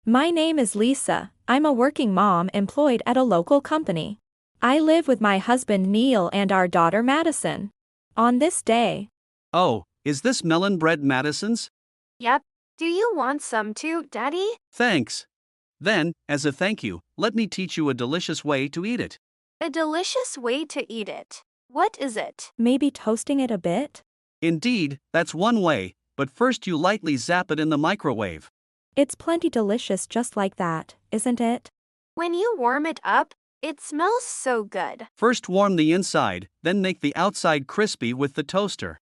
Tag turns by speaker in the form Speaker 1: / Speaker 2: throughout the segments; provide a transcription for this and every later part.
Speaker 1: My name is Lisa. I'm a working mom employed at a local company. I live with my husband Neil and our daughter Madison. On this day,
Speaker 2: Oh, is this melon bread Madison's?
Speaker 3: Yep. Do you want some too, Daddy?
Speaker 2: Thanks. Then, as a thank you, let me teach you a delicious way to eat it.
Speaker 3: A delicious way to eat it. What is it?
Speaker 1: maybe toasting it a bit?
Speaker 2: Indeed, that's one way, but first you lightly zap it in the microwave.
Speaker 1: It's plenty delicious just like that, isn't it?
Speaker 3: When you warm it up, it smells so good.
Speaker 2: First warm the inside, then make the outside crispy with the toaster.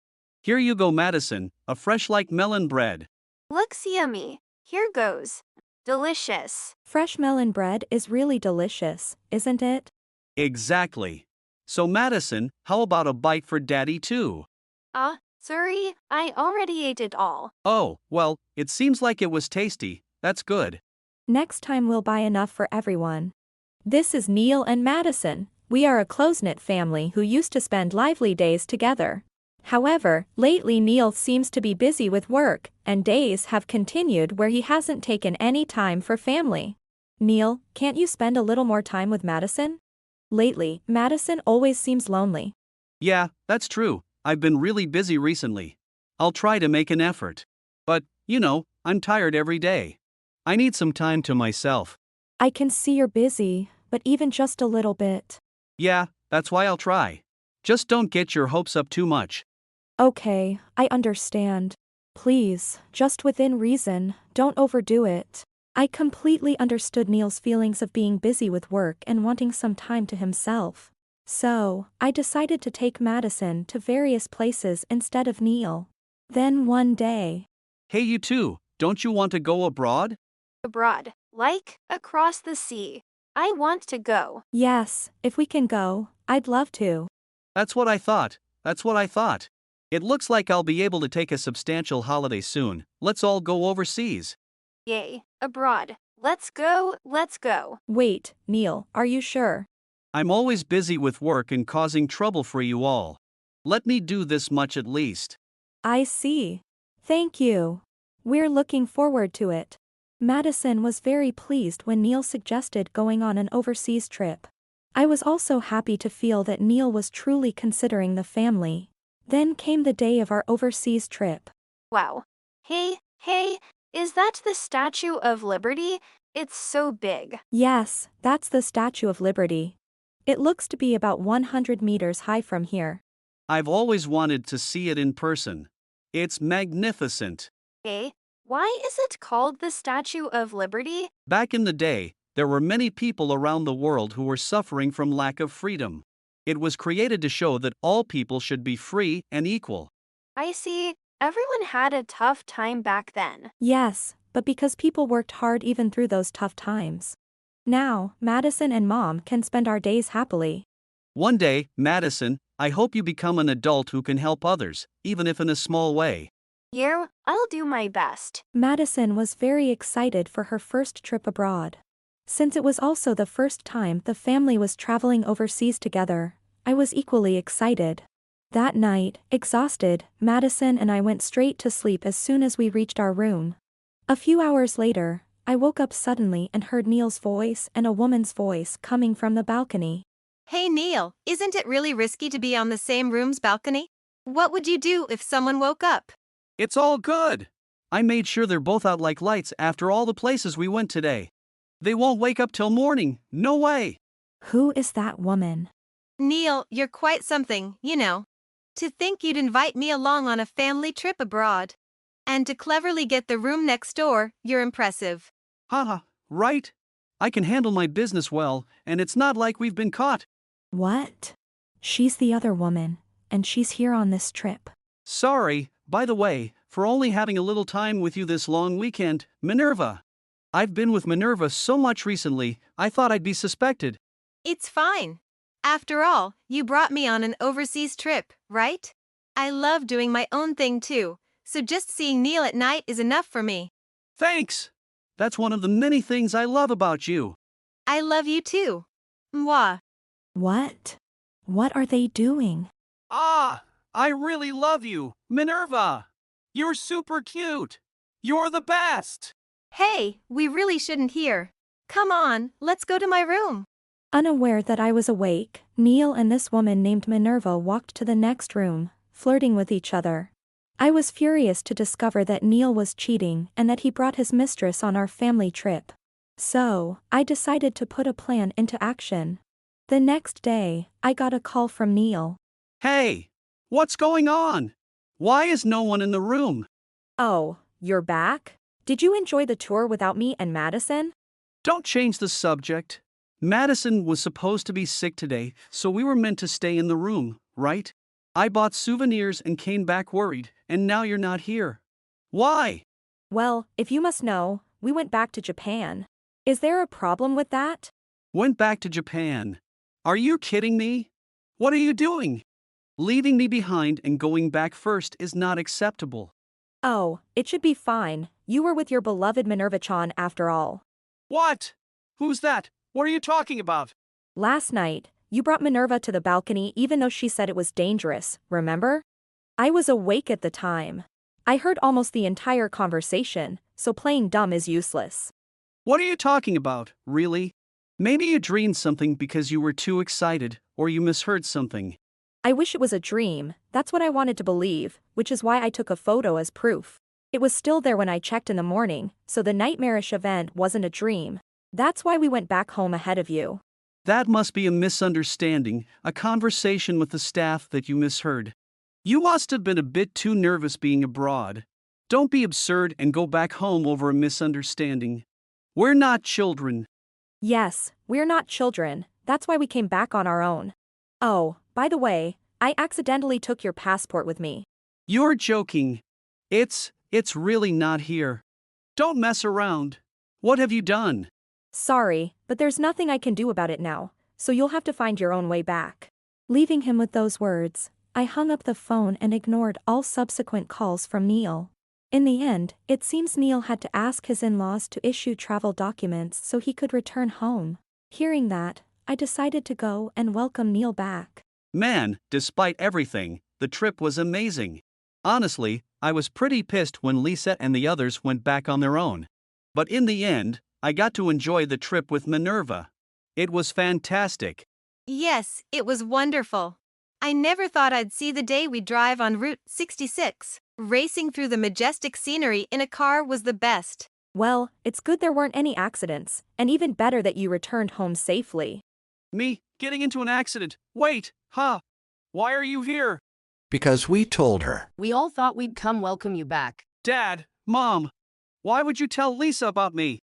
Speaker 2: Here you go, Madison, a fresh like melon bread.
Speaker 3: Looks yummy. Here goes. Delicious.
Speaker 1: Fresh melon bread is really delicious, isn't it?
Speaker 2: Exactly. So, Madison, how about a bite for Daddy too?
Speaker 3: Sorry, I already ate it all.
Speaker 2: Oh, well, it seems like it was tasty. That's good.
Speaker 1: Next time we'll buy enough for everyone. This is Neil and Madison. We are a close-knit family who used to spend lively days together. However, lately Neil seems to be busy with work, and days have continued where he hasn't taken any time for family. Neil, can't you spend a little more time with Madison? Lately, Madison always seems lonely.
Speaker 2: Yeah, that's true. I've been really busy recently. I'll try to make an effort. But, I'm tired every day. I need some time to myself.
Speaker 1: I can see you're busy, but even just a little bit.
Speaker 2: Yeah, that's why I'll try. Just don't get your hopes up too much.
Speaker 1: Okay, I understand. Please, just within reason, don't overdo it. I completely understood Neil's feelings of being busy with work and wanting some time to himself. So, I decided to take Madison to various places instead of Neil. Then one day.
Speaker 2: Hey, you too, don't you want to go abroad?
Speaker 3: Abroad. Like, across the sea. I want to go.
Speaker 1: Yes, if we can go, I'd love to.
Speaker 2: That's what I thought. It looks like I'll be able to take a substantial holiday soon. Let's all go overseas.
Speaker 3: Yay, abroad. Let's go.
Speaker 1: Wait, Neil, are you sure?
Speaker 2: I'm always busy with work and causing trouble for you all. Let me do this much at least.
Speaker 1: I see. Thank you. We're looking forward to it. Madison was very pleased when Neil suggested going on an overseas trip. I was also happy to feel that Neil was truly considering the family. Then came the day of our overseas trip.
Speaker 3: Wow. Hey, is that the Statue of Liberty? It's so big.
Speaker 1: Yes, that's the Statue of Liberty. It looks to be about 100 meters high from here.
Speaker 2: I've always wanted to see it in person. It's magnificent.
Speaker 3: Hey, why is it called the Statue of Liberty?
Speaker 2: Back in the day, there were many people around the world who were suffering from lack of freedom. It was created to show that all people should be free and equal.
Speaker 3: I see. Everyone had a tough time back then.
Speaker 1: Yes, but because people worked hard even through those tough times. Now, Madison and Mom can spend our days happily.
Speaker 2: One day, Madison, I hope you become an adult who can help others, even if in a small way.
Speaker 3: Yeah, I'll do my best.
Speaker 1: Madison was very excited for her first trip abroad. Since it was also the first time the family was traveling overseas together, I was equally excited. That night, exhausted, Madison and I went straight to sleep as soon as we reached our room. A few hours later, I woke up suddenly and heard Neil's voice and a woman's voice coming from the balcony.
Speaker 4: Hey Neil, isn't it really risky to be on the same room's balcony? What would you do if someone woke up?
Speaker 2: It's all good. I made sure they're both out like lights after all the places we went today. They won't wake up till morning, no way.
Speaker 1: Who is that woman?
Speaker 4: Neil, you're quite something, To think you'd invite me along on a family trip abroad. And to cleverly get the room next door, you're impressive.
Speaker 2: Haha, right? I can handle my business well, and it's not like we've been caught.
Speaker 1: What? She's the other woman, and she's here on this trip.
Speaker 2: Sorry, by the way, for only having a little time with you this long weekend, Minerva. I've been with Minerva so much recently, I thought I'd be suspected.
Speaker 4: It's fine. After all, you brought me on an overseas trip, right? I love doing my own thing too, so just seeing Neil at night is enough for me.
Speaker 2: Thanks! That's one of the many things I love about you.
Speaker 4: I love you too. Mwah.
Speaker 1: What? What are they doing?
Speaker 2: Ah, I really love you, Minerva. You're super cute. You're the best.
Speaker 4: Hey, we really shouldn't hear. Come on, let's go to my room.
Speaker 1: Unaware that I was awake, Neil and this woman named Minerva walked to the next room, flirting with each other. I was furious to discover that Neil was cheating and that he brought his mistress on our family trip. So, I decided to put a plan into action. The next day, I got a call from Neil.
Speaker 2: Hey, what's going on? Why is no one in the room?
Speaker 1: Oh, you're back? Did you enjoy the tour without me and Madison?
Speaker 2: Don't change the subject. Madison was supposed to be sick today, so we were meant to stay in the room, right? I bought souvenirs and came back worried, and now you're not here. Why?
Speaker 1: Well, if you must know, we went back to Japan. Is there a problem with that?
Speaker 2: Went back to Japan. Are you kidding me? What are you doing? Leaving me behind and going back first is not acceptable.
Speaker 1: Oh, it should be fine. You were with your beloved Minerva-chan after all.
Speaker 2: What? Who's that? What are you talking about?
Speaker 1: Last night, you brought Minerva to the balcony even though she said it was dangerous, remember? I was awake at the time. I heard almost the entire conversation, so playing dumb is useless.
Speaker 2: What are you talking about, really? Maybe you dreamed something because you were too excited, or you misheard something.
Speaker 1: I wish it was a dream, that's what I wanted to believe, which is why I took a photo as proof. It was still there when I checked in the morning, so the nightmarish event wasn't a dream. That's why we went back home ahead of you.
Speaker 2: That must be a misunderstanding, a conversation with the staff that you misheard. You must have been a bit too nervous being abroad. Don't be absurd and go back home over a misunderstanding. We're not children.
Speaker 1: Yes, we're not children, that's why we came back on our own. Oh, by the way, I accidentally took your passport with me.
Speaker 2: You're joking. It's really not here. Don't mess around. What have you done?
Speaker 1: Sorry, but there's nothing I can do about it now, so you'll have to find your own way back. Leaving him with those words, I hung up the phone and ignored all subsequent calls from Neil. In the end, it seems Neil had to ask his in-laws to issue travel documents so he could return home. Hearing that, I decided to go and welcome Neil back.
Speaker 2: Man, despite everything, the trip was amazing. Honestly, I was pretty pissed when Lisa and the others went back on their own. But in the end, I got to enjoy the trip with Minerva. It was fantastic.
Speaker 4: Yes, it was wonderful. I never thought I'd see the day we'd drive on Route 66. Racing through the majestic scenery in a car was the best.
Speaker 1: Well, it's good there weren't any accidents, and even better that you returned home safely.
Speaker 2: Me, getting into an accident. Wait, huh? Why are you here?
Speaker 5: Because we told her.
Speaker 6: We all thought we'd come welcome you back.
Speaker 2: Dad, Mom, why would you tell Lisa about me?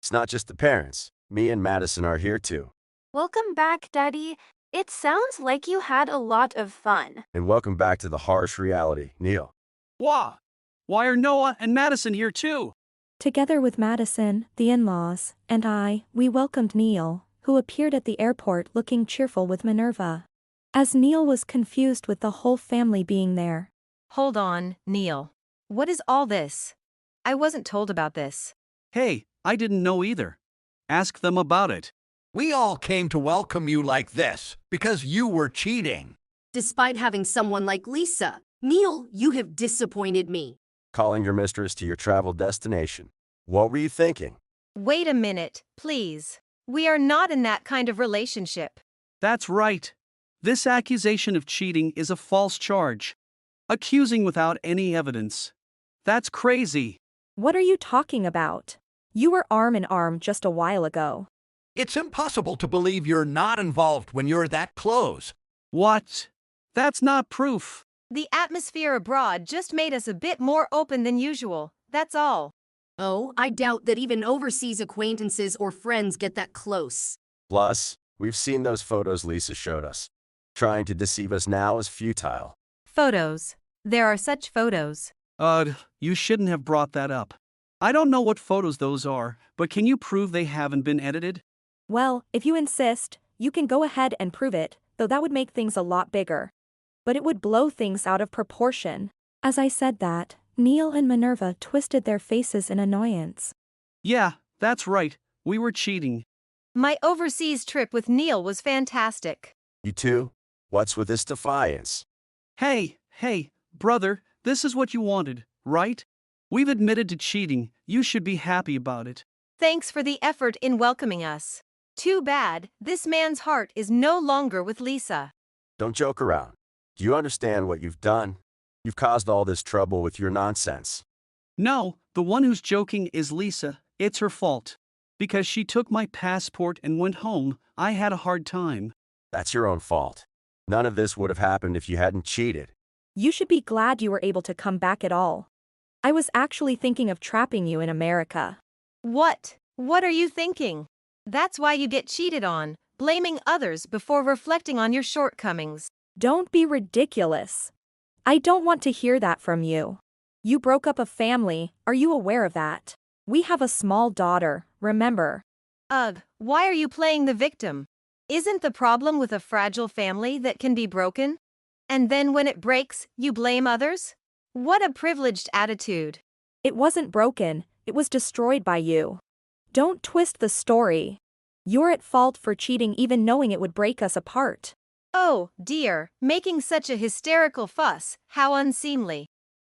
Speaker 7: It's not just the parents. Me and Madison are here too.
Speaker 3: Welcome back, Daddy. It sounds like you had a lot of fun.
Speaker 7: And welcome back to the harsh reality, Neil.
Speaker 2: Why are Noah and Madison here too?
Speaker 1: Together with Madison, the in-laws, and I, we welcomed Neil, who appeared at the airport looking cheerful with Minerva. As Neil was confused with the whole family being there.
Speaker 4: Hold on, Neil. What is all this? I wasn't told about this.
Speaker 2: Hey, I didn't know either. Ask them about it.
Speaker 5: We all came to welcome you like this because you were cheating.
Speaker 6: Despite having someone like Lisa, Neil, you have disappointed me.
Speaker 7: Calling your mistress to your travel destination. What were you thinking?
Speaker 4: Wait a minute, please. We are not in that kind of relationship.
Speaker 2: That's right. This accusation of cheating is a false charge. Accusing without any evidence. That's crazy.
Speaker 1: What are you talking about? You were arm in arm just a while ago.
Speaker 5: It's impossible to believe you're not involved when you're that close.
Speaker 2: What? That's not proof.
Speaker 4: The atmosphere abroad just made us a bit more open than usual, that's all.
Speaker 6: Oh, I doubt that even overseas acquaintances or friends get that close.
Speaker 7: Plus, we've seen those photos Lisa showed us. Trying to deceive us now is futile.
Speaker 4: Photos. There are such photos.
Speaker 2: You shouldn't have brought that up. I don't know what photos those are, but can you prove they haven't been edited?
Speaker 1: Well, if you insist, you can go ahead and prove it, though that would make things a lot bigger. But it would blow things out of proportion. As I said that, Neil and Minerva twisted their faces in annoyance.
Speaker 2: Yeah, that's right. We were cheating.
Speaker 4: My overseas trip with Neil was fantastic.
Speaker 7: You two? What's with this defiance?
Speaker 2: Hey, brother, this is what you wanted, right? We've admitted to cheating, you should be happy about it.
Speaker 4: Thanks for the effort in welcoming us. Too bad, this man's heart is no longer with Lisa.
Speaker 7: Don't joke around. Do you understand what you've done? You've caused all this trouble with your nonsense.
Speaker 2: No, the one who's joking is Lisa. It's her fault. Because she took my passport and went home, I had a hard time.
Speaker 7: That's your own fault. None of this would have happened if you hadn't cheated.
Speaker 1: You should be glad you were able to come back at all. I was actually thinking of trapping you in America.
Speaker 4: What? What are you thinking? That's why you get cheated on, blaming others before reflecting on your shortcomings.
Speaker 1: Don't be ridiculous. I don't want to hear that from you. You broke up a family, are you aware of that? We have a small daughter, remember?
Speaker 4: Ugh, why are you playing the victim? Isn't the problem with a fragile family that can be broken? And then when it breaks, you blame others? What a privileged attitude.
Speaker 1: It wasn't broken, it was destroyed by you. Don't twist the story. You're at fault for cheating even knowing it would break us apart.
Speaker 4: Oh, dear, making such a hysterical fuss, how unseemly.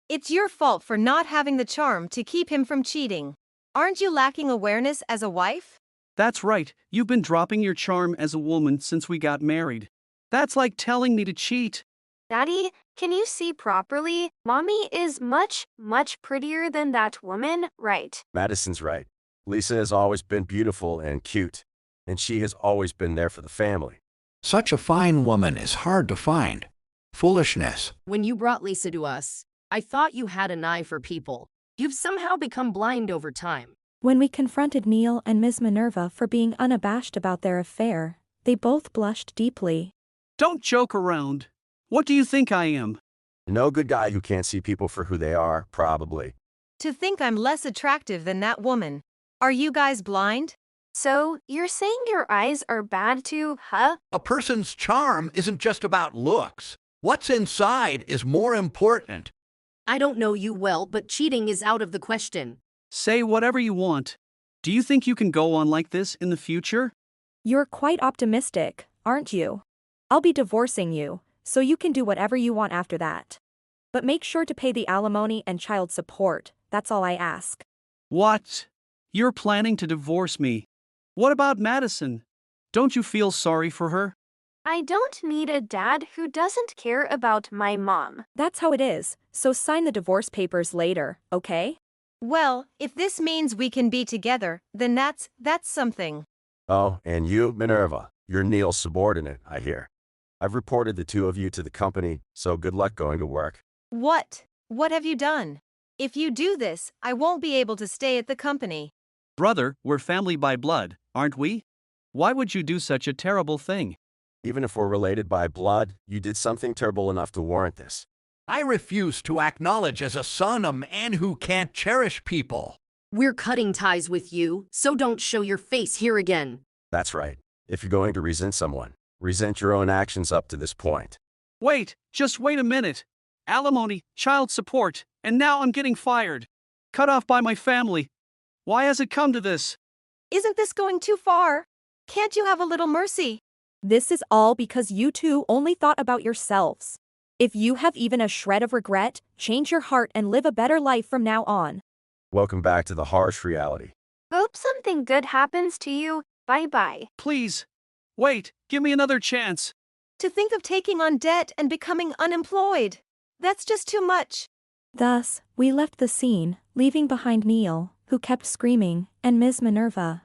Speaker 4: It's your fault for not having the charm to keep him from cheating. Aren't you lacking awareness as a wife?
Speaker 2: That's right, you've been dropping your charm as a woman since we got married. That's like telling me to cheat.
Speaker 3: Daddy, can you see properly? Mommy is much, much prettier than that woman, right?
Speaker 7: Madison's right. Lisa has always been beautiful and cute, and she has always been there for the family.
Speaker 5: Such a fine woman is hard to find. Foolishness.
Speaker 6: When you brought Lisa to us, I thought you had an eye for people. You've somehow become blind over time.
Speaker 1: When we confronted Neil and Ms. Minerva for being unabashed about their affair, they both blushed deeply.
Speaker 2: Don't joke around. What do you think I am?
Speaker 7: No good guy who can't see people for who they are, probably.
Speaker 4: To think I'm less attractive than that woman. Are you guys blind?
Speaker 3: So, you're saying your eyes are bad too, huh?
Speaker 5: A person's charm isn't just about looks. What's inside is more important.
Speaker 6: I don't know you well, but cheating is out of the question.
Speaker 2: Say whatever you want. Do you think you can go on like this in the future?
Speaker 1: You're quite optimistic, aren't you? I'll be divorcing you, so you can do whatever you want after that. But make sure to pay the alimony and child support, that's all I ask.
Speaker 2: What? You're planning to divorce me? What about Madison? Don't you feel sorry for her?
Speaker 3: I don't need a dad who doesn't care about my mom.
Speaker 1: That's how it is, so sign the divorce papers later, okay?
Speaker 4: Well, if this means we can be together, then that's something.
Speaker 7: Oh, and you, Minerva, you're Neil's subordinate, I hear. I've reported the two of you to the company, so good luck going to work.
Speaker 4: What? What have you done? If you do this, I won't be able to stay at the company.
Speaker 2: Brother, we're family by blood, aren't we? Why would you do such a terrible thing?
Speaker 7: Even if we're related by blood, you did something terrible enough to warrant this.
Speaker 5: I refuse to acknowledge as a son a man who can't cherish people.
Speaker 6: We're cutting ties with you, so don't show your face here again.
Speaker 7: That's right. If you're going to resent someone, resent your own actions up to this point.
Speaker 2: Wait, just wait a minute. Alimony, child support, and now I'm getting fired. Cut off by my family. Why has it come to this?
Speaker 4: Isn't this going too far? Can't you have a little mercy?
Speaker 1: This is all because you two only thought about yourselves. If you have even a shred of regret, change your heart and live a better life from now on.
Speaker 7: Welcome back to the harsh reality.
Speaker 3: Hope something good happens to you. Bye-bye.
Speaker 2: Please. Wait, give me another chance.
Speaker 4: To think of taking on debt and becoming unemployed. That's just too much.
Speaker 1: Thus, we left the scene, leaving behind Neil, who kept screaming, and Ms. Minerva.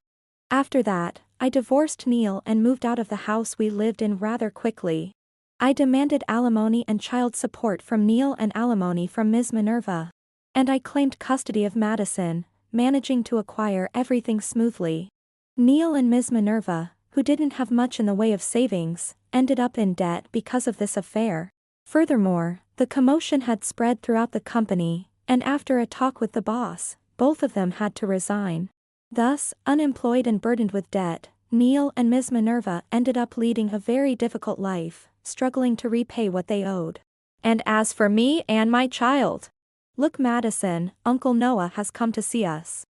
Speaker 1: After that, I divorced Neil and moved out of the house we lived in rather quickly. I demanded alimony and child support from Neil and alimony from Ms. Minerva. And I claimed custody of Madison, managing to acquire everything smoothly. Neil and Ms. Minerva, who didn't have much in the way of savings, ended up in debt because of this affair. Furthermore, the commotion had spread throughout the company, and after a talk with the boss, both of them had to resign. Thus, unemployed and burdened with debt, Neil and Ms. Minerva ended up leading a very difficult life, struggling to repay what they owed. And as for me and my child, look, Madison, Uncle Noah has come to see us.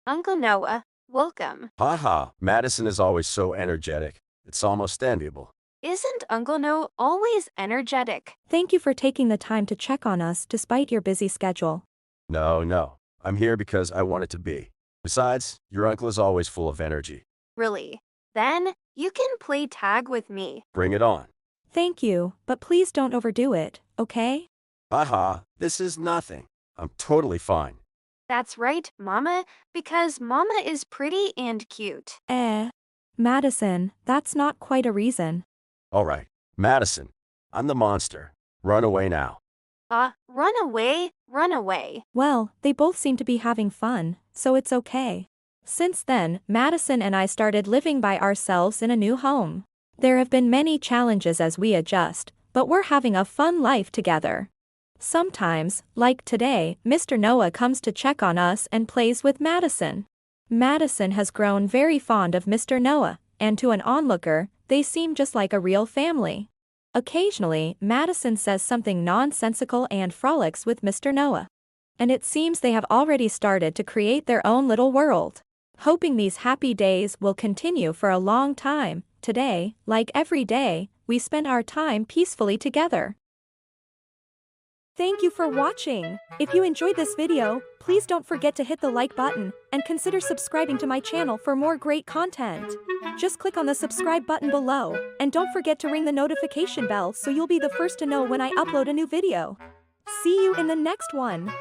Speaker 3: Uncle Noah, welcome.
Speaker 7: Haha, Madison is always so energetic. It's almost enviable.
Speaker 3: Isn't Uncle Noah always energetic?
Speaker 1: Thank you for taking the time to check on us despite your busy schedule.
Speaker 7: No. I'm here because I want it to be. Besides, your uncle is always full of energy.
Speaker 3: Really? Then you can play tag with me.
Speaker 7: Bring it on.
Speaker 1: Thank you, but please don't overdo it, okay?
Speaker 7: Haha, this is nothing. I'm totally fine.
Speaker 3: That's right, Mama, because Mama is pretty and cute.
Speaker 1: Madison, that's not quite a reason.
Speaker 7: All right, Madison, I'm the monster. Run away now.
Speaker 3: Run away, run away.
Speaker 1: Well, they both seem to be having fun, so it's okay. Since then, Madison and I started living by ourselves in a new home. There have been many challenges as we adjust, but we're having a fun life together. Sometimes, like today, Mr. Noah comes to check on us and plays with Madison. Madison has grown very fond of Mr. Noah, and to an onlooker, they seem just like a real family. Occasionally, Madison says something nonsensical and frolics with Mr. Noah. And it seems they have already started to create their own little world. Hoping these happy days will continue for a long time, today, like every day, we spend our time peacefully together. Thank you for watching. If you enjoyed this video, please don't forget to hit the like button and consider subscribing to my channel for more great content. Just click on the subscribe button below, and don't forget to ring the notification bell so you'll be the first to know when I upload a new video. See you in the next one.